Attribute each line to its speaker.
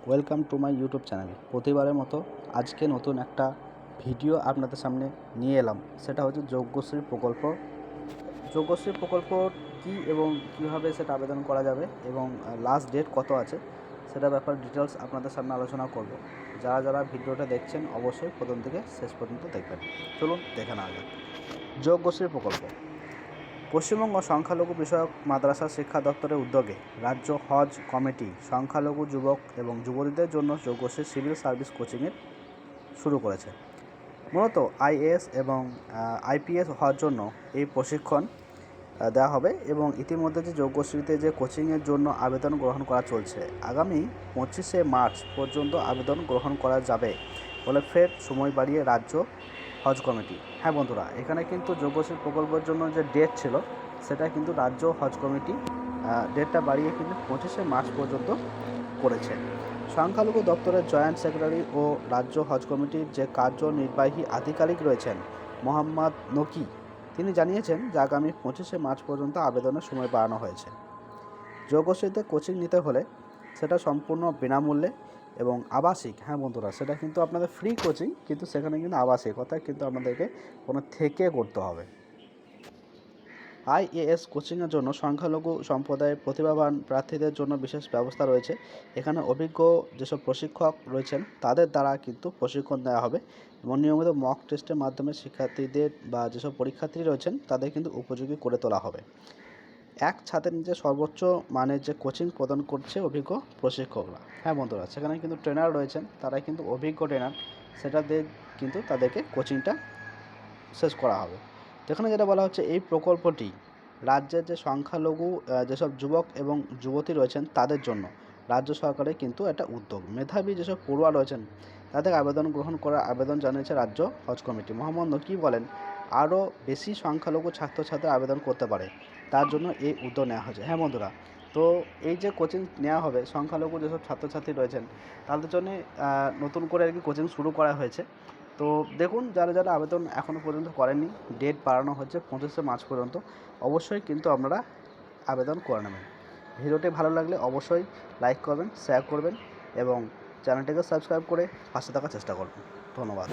Speaker 1: Welcome to my YouTube channel. প্রতিবারের মতো আজকে নতুন একটা ভিডিও আপনাদের সামনে নিয়ে এলাম। সেটা হচ্ছে যজ্ঞশ্রী প্রকল্প। যজ্ঞশ্রী প্রকল্প কী এবং কীভাবে সেটা আবেদন করা যাবে এবং লাস্ট ডেট কত আছে সেটা ব্যাপারে ডিটেলস আপনাদের সামনে আলোচনা করব। যারা যারা ভিডিওটা দেখছেন অবশ্যই প্রথম থেকে শেষ পর্যন্ত দেখবেন। চলুন দেখে নেওয়া যাক। যজ্ঞশ্রী প্রকল্প পশ্চিমবঙ্গ সংখ্যালঘু বিষয়ক মাদ্রাসা শিক্ষা দপ্তরের উদ্যোগে রাজ্য হজ কমিটি সংখ্যালঘু যুবক এবং যুবতীদের জন্য যজ্ঞশ্রী সিভিল সার্ভিস কোচিংয়ের শুরু করেছে। মূলত আইএএস এবং আইপিএস হওয়ার জন্য এই প্রশিক্ষণ দেওয়া হবে এবং ইতিমধ্যে যে যজ্ঞশ্রীতে যে কোচিংয়ের জন্য আবেদন গ্রহণ করা চলছে, আগামী 25শে মার্চ পর্যন্ত আবেদন গ্রহণ করা যাবে বলে ফের সময় বাড়িয়ে রাজ্য হজ কমিটি। হ্যাঁ বন্ধুরা, এখানে কিন্তু যজ্ঞশ্রী প্রকল্পের জন্য যে ডেট ছিল সেটা কিন্তু রাজ্য হজ কমিটি ডেটটা বাড়িয়ে কিন্তু 25শে মার্চ পর্যন্ত করেছে। সংখ্যালঘু দপ্তরের জয়েন্ট সেক্রেটারি ও রাজ্য হজ কমিটির যে কার্যনির্বাহী আধিকারিক রয়েছেন মোহাম্মদ নকি, তিনি জানিয়েছেন যে আগামী 25শে মার্চ পর্যন্ত আবেদনের সময় বাড়ানো হয়েছে। যজ্ঞশ্রীতে কোচিং নিতে হলে সেটা সম্পূর্ণ বিনামূল্যে এবং আবাসিক। হ্যাঁ বন্ধুরা, সেটা কিন্তু আপনাদের ফ্রি কোচিং, কিন্তু সেখানে কিন্তু আবাসিক, অর্থাৎ কিন্তু আপনাদেরকে কোনো থেকে করতে হবে। আইএএস কোচিংয়ের জন্য সংখ্যালঘু সম্প্রদায়ের প্রতিভাবান প্রার্থীদের জন্য বিশেষ ব্যবস্থা রয়েছে। এখানে অভিজ্ঞ যেসব প্রশিক্ষক রয়েছেন তাদের দ্বারা কিন্তু প্রশিক্ষণ দেওয়া হবে এবং নিয়মিত মক টেস্টের মাধ্যমে শিক্ষার্থীদের বা যেসব পরীক্ষার্থী রয়েছেন তাদের কিন্তু উপযোগী করে তোলা হবে। এক ছাদের নিচে সর্বোচ্চ মানের যে কোচিং প্রদান করছে অভিজ্ঞ প্রশিক্ষকরা। হ্যাঁ বন্ধুরা, সেখানে কিন্তু ট্রেনার রয়েছেন, তারা কিন্তু অভিজ্ঞ ট্রেনার, সেটা দিয়ে কিন্তু তাদেরকে কোচিংটা শেষ করা হবে। এখানে যেটা বলা হচ্ছে, এই প্রকল্পটি রাজ্যের যে সংখ্যালঘু যেসব যুবক এবং যুবতী রয়েছেন তাদের জন্য রাজ্য সরকারের কিন্তু একটা উদ্যোগ। মেধাবী যেসব পড়ুয়া রয়েছেন তাদের আবেদন গ্রহণ করার আবেদন জানিয়েছে রাজ্য হজ কমিটি। মোহাম্মদ নকি বলেন, আরও বেশি সংখ্যালঘু ছাত্রছাত্রী আবেদন করতে পারে, তার জন্য এই উদ্যোগ নেওয়া হয়েছে। হ্যাঁ বন্ধুরা, তো এই যে কোচিং নেওয়া হবে সংখ্যালঘু যেসব ছাত্রছাত্রী রয়েছেন তাদের জন্য নতুন করে আর কি কোচিং শুরু করা হয়েছে। তো দেখুন, যারা যারা আবেদন এখনও পর্যন্ত করেননি, ডেট বাড়ানো হচ্ছে 25শে মার্চ পর্যন্ত, অবশ্যই কিন্তু আপনারা আবেদন করে নেবেন। ভিডিওটি ভালো লাগলে অবশ্যই লাইক করবেন, শেয়ার করবেন এবং চ্যানেলটিকে সাবস্ক্রাইব করে পাশে থাকার চেষ্টা করবেন। ধন্যবাদ।